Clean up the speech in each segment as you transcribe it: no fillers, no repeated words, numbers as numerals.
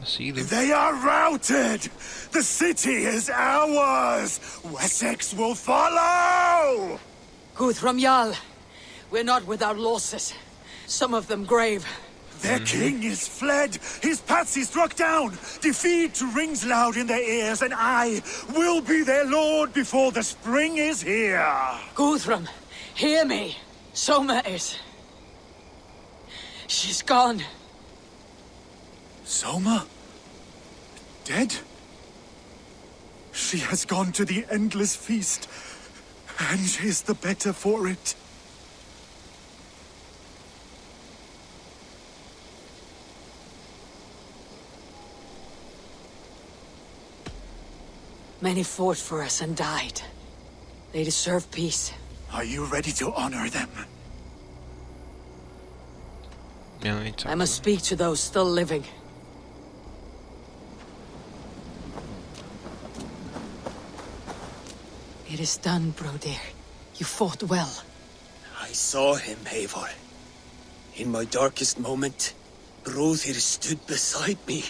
I see them. They are routed! The city is ours! Wessex will follow! Guthrum Jarl, we're not without losses. Some of them grave. Their king is fled! His patsy struck down! Defeat rings loud in their ears, and I will be their lord before the spring is here! Guthrum, hear me. Soma is... She's gone. Soma? Dead? She has gone to the endless feast, and is the better for it. Many fought for us and died. They deserve peace. Are you ready to honor them? No, I must speak to those still living. It is done, Brodir. You fought well. I saw him, Eivor. In my darkest moment, Brodir stood beside me.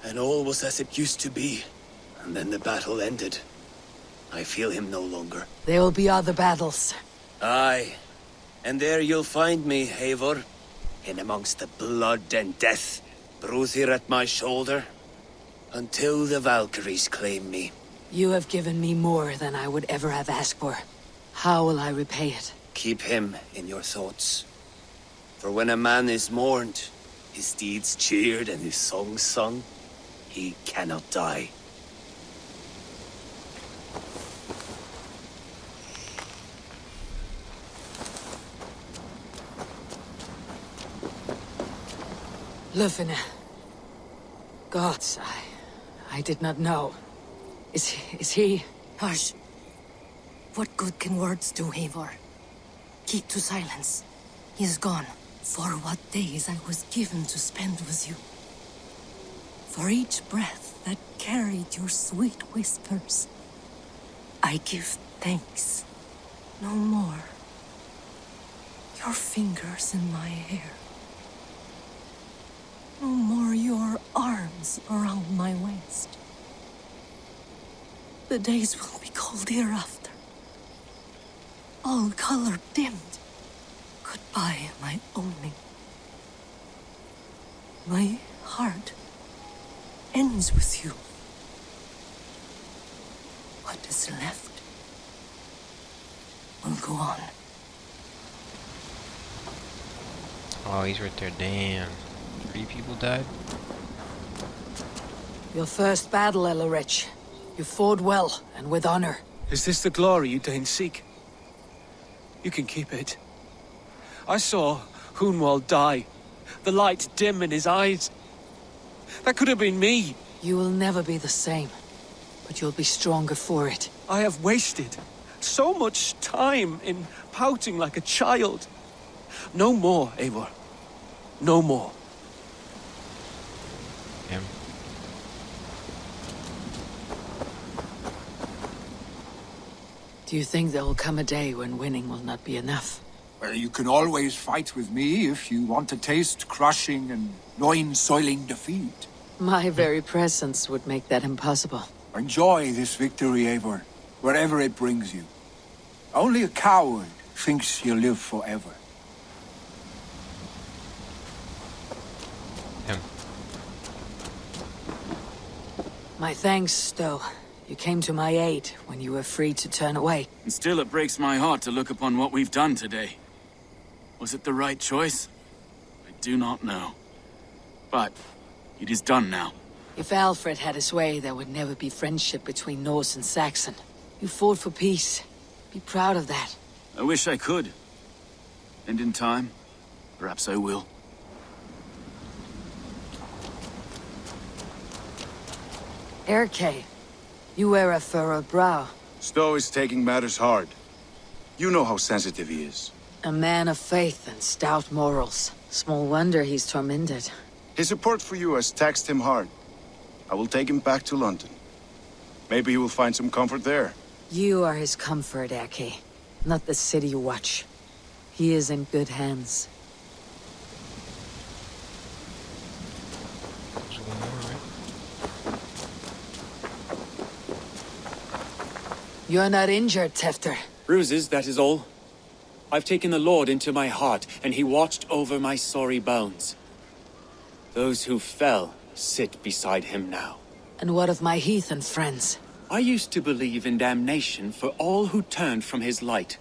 And all was as it used to be. And then the battle ended. I feel him no longer. There will be other battles. Aye. And there you'll find me, Eivor. In amongst the blood and death. Brodir at my shoulder. Until the Valkyries claim me. You have given me more than I would ever have asked for. How will I repay it? Keep him in your thoughts. For when a man is mourned, his deeds cheered and his songs sung, he cannot die. Lufina. Gods, I did not know. Is he... Hush. What good can words do, Eivor? Keep to silence. He is gone. For what days I was given to spend with you. For each breath that carried your sweet whispers. I give thanks. No more. Your fingers in my hair. No more your arms around my waist. The days will be cold hereafter. All color dimmed. Goodbye, my only. My heart ends with you. What is left will go on. Oh, he's right there. Damn. 3 people died? Your first battle, Elorich. You fought well, and with honor. Is this the glory you deign seek? You can keep it. I saw Hunwald die. The light dim in his eyes. That could have been me. You will never be the same. But you'll be stronger for it. I have wasted so much time in pouting like a child. No more, Eivor. No more. Damn. Do you think there will come a day when winning will not be enough? Well, you can always fight with me if you want to taste crushing and loin-soiling defeat. My very presence would make that impossible. Enjoy this victory, Eivor, wherever it brings you. Only a coward thinks he'll live forever. Damn. My thanks, though. You came to my aid when you were free to turn away. And still it breaks my heart to look upon what we've done today. Was it the right choice? I do not know. But it is done now. If Alfred had his way, there would never be friendship between Norse and Saxon. You fought for peace. Be proud of that. I wish I could. And in time, perhaps I will. Erke, you wear a furrowed brow. Stowe is taking matters hard. You know how sensitive he is. A man of faith and stout morals. Small wonder he's tormented. His support for you has taxed him hard. I will take him back to London. Maybe he will find some comfort there. You are his comfort, Erke. Not the city watch. He is in good hands. There's one more. You're not injured, Tefter. Bruises, that is all. I've taken the Lord into my heart, and he watched over my sorry bones. Those who fell sit beside him now. And what of my heathen friends? I used to believe in damnation for all who turned from his light.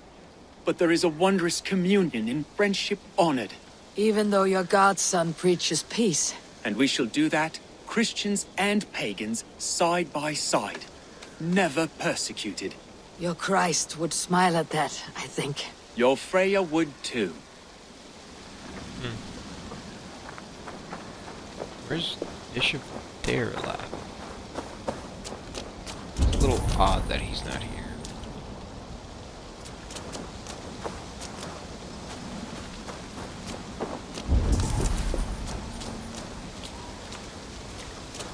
But there is a wondrous communion in friendship honored. Even though your godson preaches peace. And we shall do that, Christians and pagans, side by side. Never persecuted. Your Christ would smile at that, I think. Your Freya would too. Where's Bishop Derla? It's a little odd that he's not here.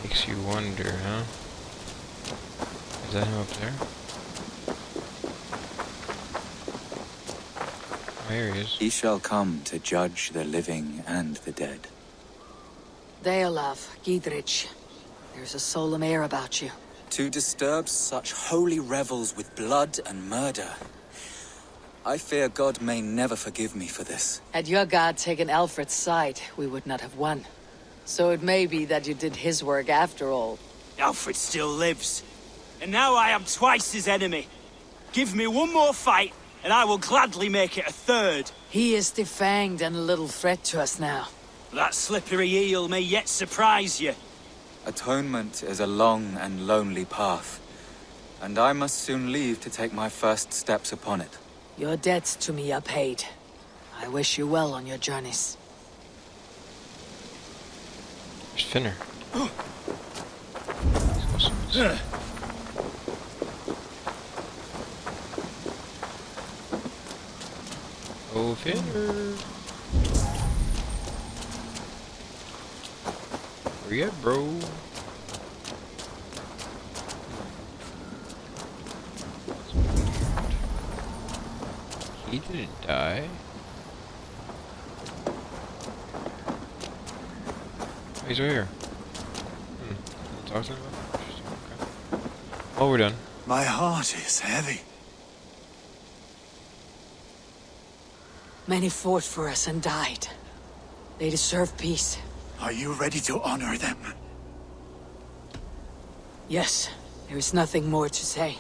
Makes you wonder, huh? Is that him up there? Oh, here he is. He shall come to judge the living and the dead. Deolav, Gidrich. There's a solemn air about you. To disturb such holy revels with blood and murder. I fear God may never forgive me for this. Had your god taken Alfred's side, we would not have won. So it may be that you did his work after all. Alfred still lives. And now I am twice his enemy. Give me one more fight, and I will gladly make it a third. He is defanged and a little threat to us now. That slippery eel may yet surprise you. Atonement is a long and lonely path, and I must soon leave to take my first steps upon it. Your debts to me are paid. I wish you well on your journeys. There's Finner. Oh, Finner. Where you at, bro? He didn't die. Oh, he's right here. Talk to him about it? Interesting, okay. Oh, we're done. My heart is heavy. Many fought for us and died. They deserve peace. Are you ready to honor them? Yes, there is nothing more to say.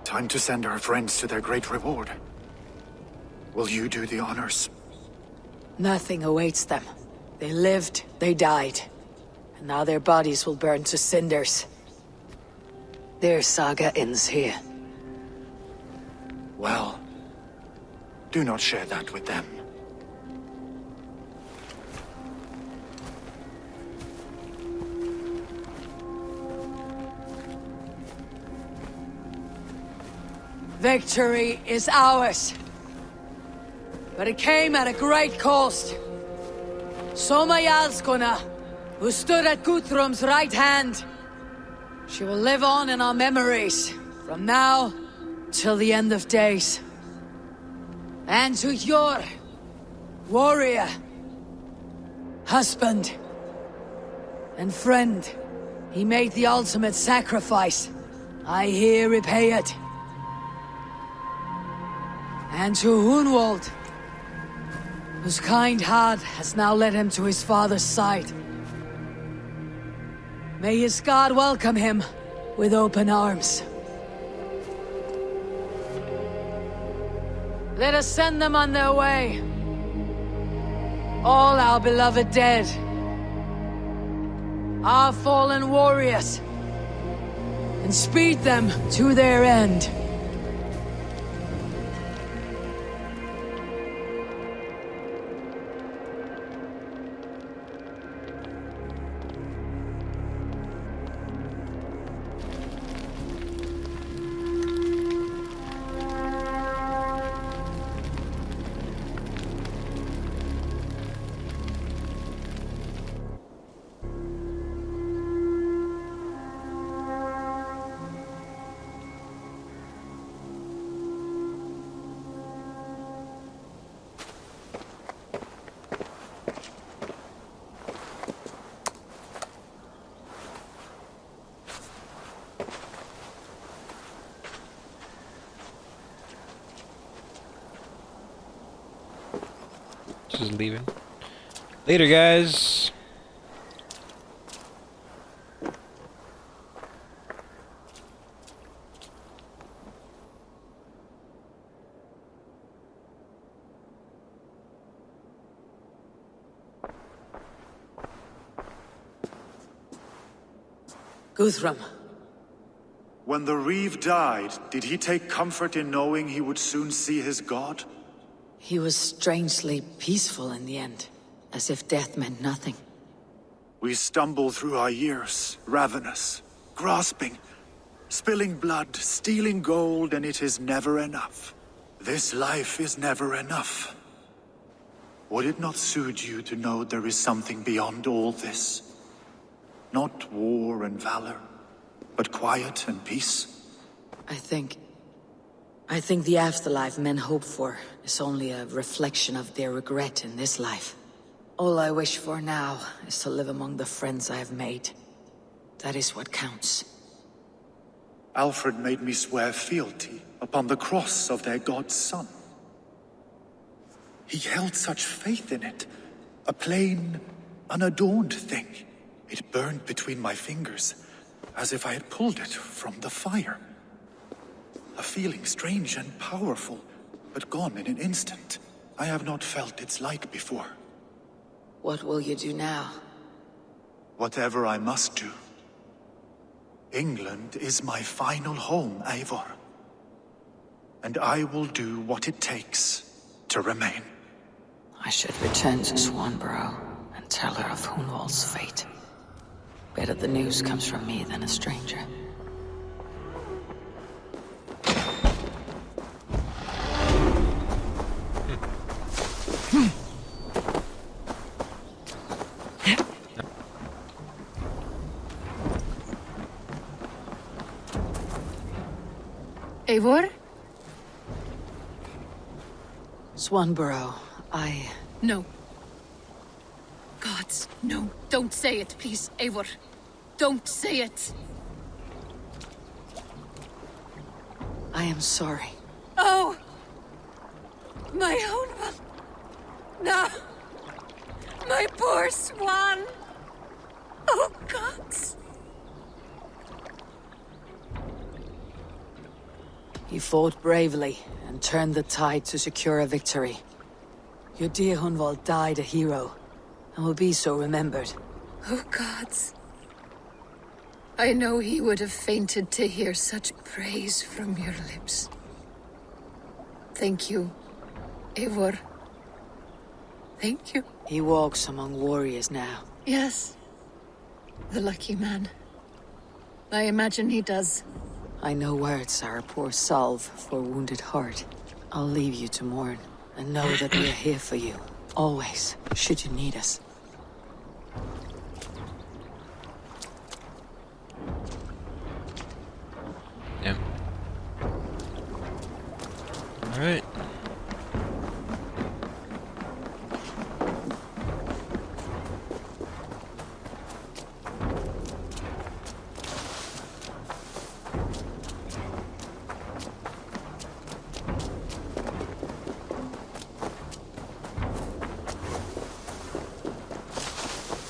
Time to send our friends to their great reward. Will you do the honors? Nothing awaits them. They lived, they died. And now their bodies will burn to cinders. Their saga ends here. Well, do not share that with them. Victory is ours. But it came at a great cost. Soma Jarlskona, who stood at Guthrum's right hand. She will live on in our memories, from now till the end of days. And to your warrior, husband, and friend, he made the ultimate sacrifice. I here repay it. And to Hunwald, whose kind heart has now led him to his father's side. May his God welcome him with open arms. Let us send them on their way. All our beloved dead. Our fallen warriors. And speed them to their end. Just leaving. Later, guys. Guthrum. When the Reeve died, did he take comfort in knowing he would soon see his god? He was strangely peaceful in the end, as if death meant nothing. We stumble through our years, ravenous, grasping, spilling blood, stealing gold, and it is never enough. This life is never enough. Would it not soothe you to know there is something beyond all this? Not war and valor, but quiet and peace? I think the afterlife men hope for is only a reflection of their regret in this life. All I wish for now is to live among the friends I have made. That is what counts. Alfred made me swear fealty upon the cross of their god's son. He held such faith in it, a plain, unadorned thing. It burned between my fingers, as if I had pulled it from the fire. A feeling strange and powerful, but gone in an instant. I have not felt its like before. What will you do now? Whatever I must do. England is my final home, Eivor. And I will do what it takes to remain. I should return to Swanburrow and tell her of Hunwald's fate. Better the news comes from me than a stranger. Eivor? Swanburrow, No. Gods, no. Don't say it, please, Eivor. Don't say it. I am sorry. Oh! My own one. No! My poor swan! Oh, gods! He fought bravely and turned the tide to secure a victory. Your dear Hunwald died a hero, and will be so remembered. Oh, gods. I know he would have fainted to hear such praise from your lips. Thank you, Eivor. Thank you. He walks among warriors now. Yes. The lucky man. I imagine he does. I know words are a poor salve for a wounded heart. I'll leave you to mourn, and know that we're here for you, always, should you need us. Yeah. Alright.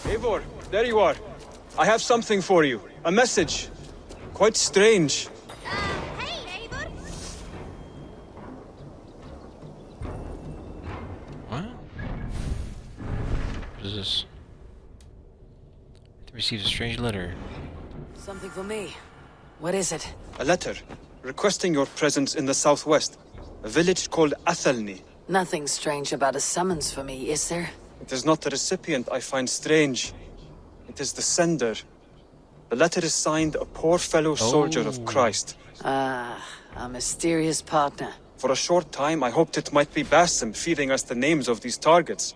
Eivor, there you are. I have something for you. A message. Quite strange. Hey, Eivor! What? What is this? Receives a strange letter. Something for me. What is it? A letter requesting your presence in the southwest. A village called Athelnay. Nothing strange about a summons for me, is there? It is not the recipient I find strange. It is the sender. The letter is signed a poor fellow soldier of Christ. Ah, a mysterious partner. For a short time, I hoped it might be Basim feeding us the names of these targets.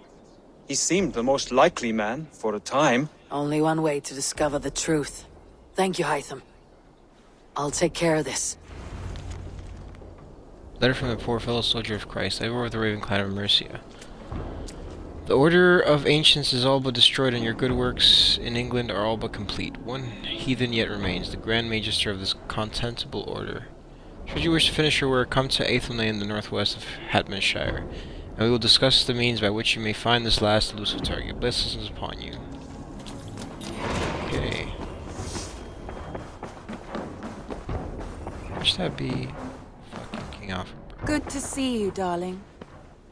He seemed the most likely man, for a time. Only one way to discover the truth. Thank you, Hytham. I'll take care of this. Letter from the poor fellow soldier of Christ, Eivor of the Raven Clan of Mercia. The order of ancients is all but destroyed, and your good works in England are all but complete. One heathen yet remains, the Grand Magister of this contemptible order. Should you wish to finish your work, come to Athelnay in the northwest of Hamtunscire. And we will discuss the means by which you may find this last elusive target. Blessings upon you. Okay. Should that be fucking King Alfred? Good to see you, darling.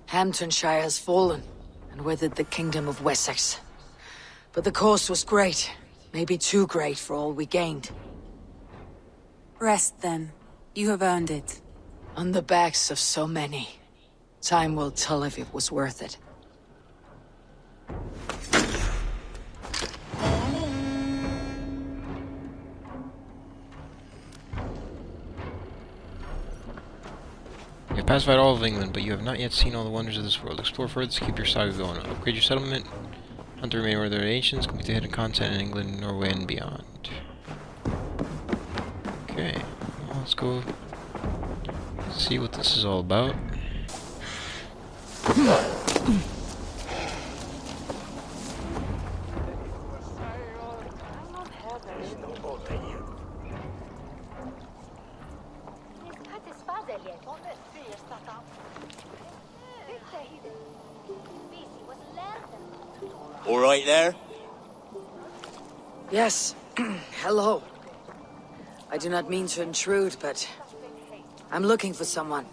Hamtunscire has fallen, and with it the Kingdom of Wessex. But the cost was great. Maybe too great for all we gained. Rest then. You have earned it. On the backs of so many. Time will tell if it was worth it. You have pacified all of England, but you have not yet seen all the wonders of this world. Explore further to keep your saga going. Upgrade your settlement, hunt the remaining other nations, complete the hidden content in England, Norway, and beyond. Okay, well, let's go see what this is all about. All right there? Yes. Hello. I do not mean to intrude, but I'm looking for someone.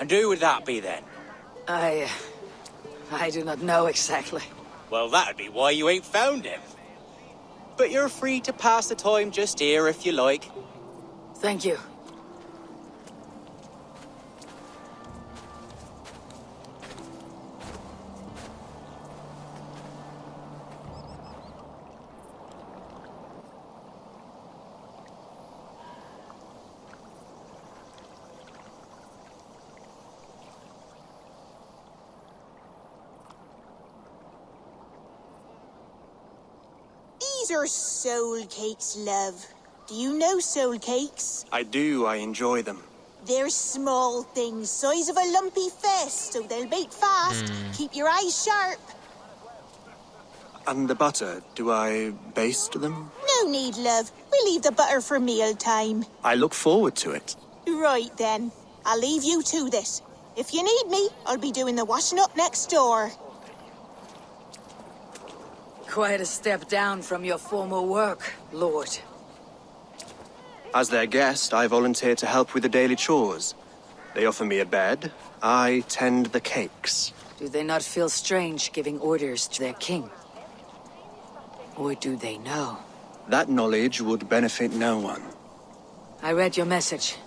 And who would that be then? I do not know exactly. Well, that'd be why you ain't found him. But you're free to pass the time just here if you like. Thank you. These are soul cakes, love. Do you know soul cakes? I do. I enjoy them. They're small things, size of a lumpy fist, so they'll bake fast. Keep your eyes sharp. And the butter, do I baste them? No need, love. We'll leave the butter for meal time. I look forward to it. Right then. I'll leave you to this. If you need me, I'll be doing the washing up next door. Quite a step down from your former work, Lord. As their guest, I volunteer to help with the daily chores. They offer me a bed. I tend the cakes. Do they not feel strange giving orders to their king? Or do they know? That knowledge would benefit no one. I read your message.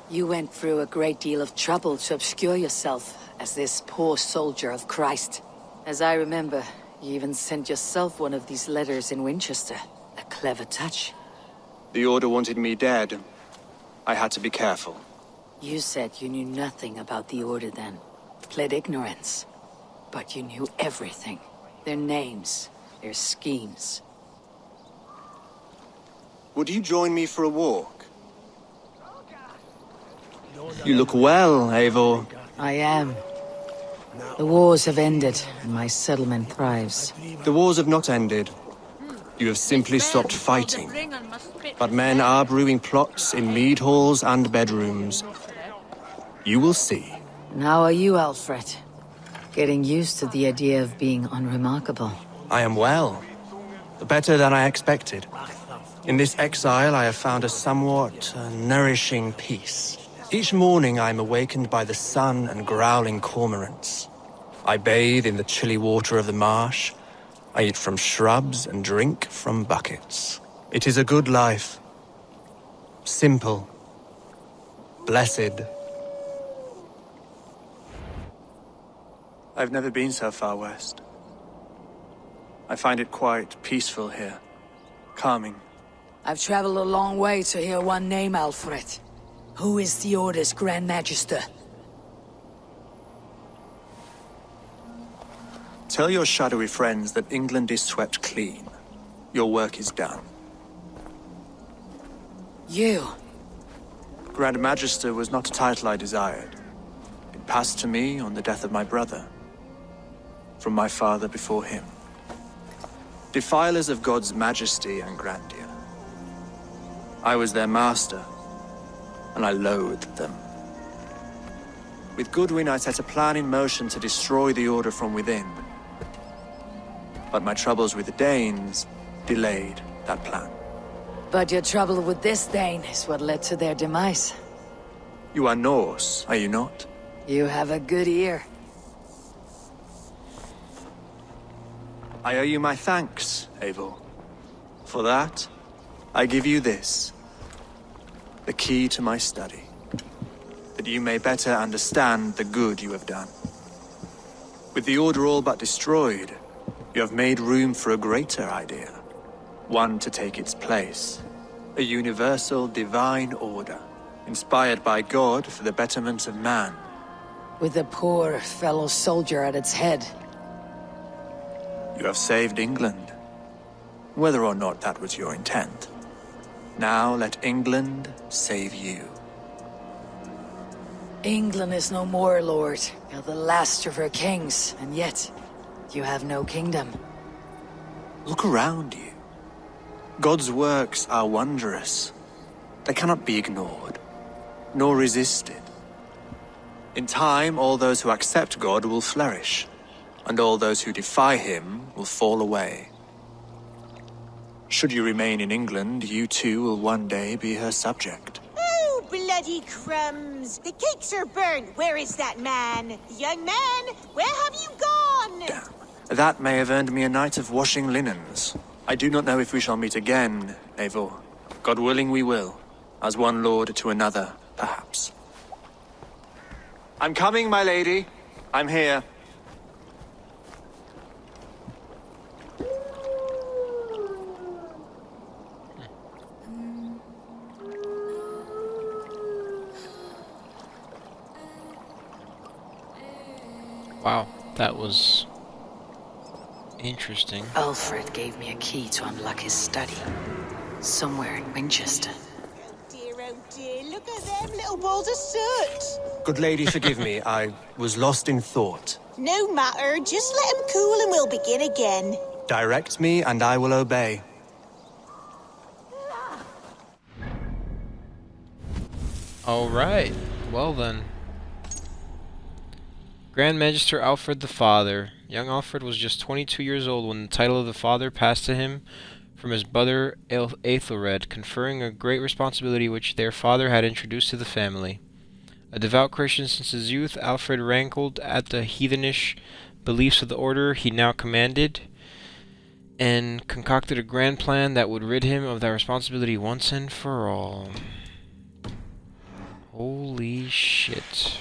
You went through a great deal of trouble to obscure yourself as this poor soldier of Christ. As I remember, you even sent yourself one of these letters in Winchester. A clever touch. The Order wanted me dead. I had to be careful. You said you knew nothing about the Order then. Pled ignorance. But you knew everything. Their names, their schemes. Would you join me for a walk? You look well, Eivor. I am. The wars have ended, and my settlement thrives. The wars have not ended. You have simply stopped fighting. But men are brewing plots in mead halls and bedrooms. You will see. And how are you, Alfred? Getting used to the idea of being unremarkable. I am well. Better than I expected. In this exile, I have found a somewhat nourishing peace. Each morning, I am awakened by the sun and growling cormorants. I bathe in the chilly water of the marsh. I eat from shrubs and drink from buckets. It is a good life. Simple. Blessed. I've never been so far west. I find it quite peaceful here. Calming. I've traveled a long way to hear one name, Alfred. Who is the Order's Grand Magister? Tell your shadowy friends that England is swept clean. Your work is done. You? Grand Magister was not a title I desired. It passed to me on the death of my brother. From my father before him. Defilers of God's majesty and grandeur. I was their master, and I loathed them. With Goodwin, I set a plan in motion to destroy the Order from within. But my troubles with the Danes delayed that plan. But your trouble with this Dane is what led to their demise. You are Norse, are you not? You have a good ear. I owe you my thanks, Eivor. For that, I give you this. The key to my study. That you may better understand the good you have done. With the Order all but destroyed, you have made room for a greater idea. One to take its place. A universal divine order, inspired by God for the betterment of man. With a poor fellow soldier at its head. You have saved England, whether or not that was your intent. Now let England save you. England is no more, Lord. You're the last of her kings, and yet you have no kingdom. Look around you. God's works are wondrous. They cannot be ignored, nor resisted. In time, all those who accept God will flourish, and all those who defy him will fall away. Should you remain in England, you too will one day be her subject. Oh, bloody crumbs! The cakes are burnt. Where is that man? Young man, where have you gone? Damn. That may have earned me a night of washing linens. I do not know if we shall meet again, Eivor. God willing we will. As one lord to another, perhaps. I'm coming, my lady. I'm here. Wow, that was interesting. Alfred gave me a key to unlock his study. Somewhere in Winchester. Oh dear, look at them little balls of soot. Good lady, forgive me. I was lost in thought. No matter, just let him cool and we'll begin again. Direct me and I will obey. Alright, well then. Grand Magister Alfred the Father. Young Alfred was just 22 years old when the title of the Father passed to him from his brother Athelred, conferring a great responsibility which their father had introduced to the family. A devout Christian since his youth, Alfred rankled at the heathenish beliefs of the order he now commanded, and concocted a grand plan that would rid him of that responsibility once and for all. Holy shit.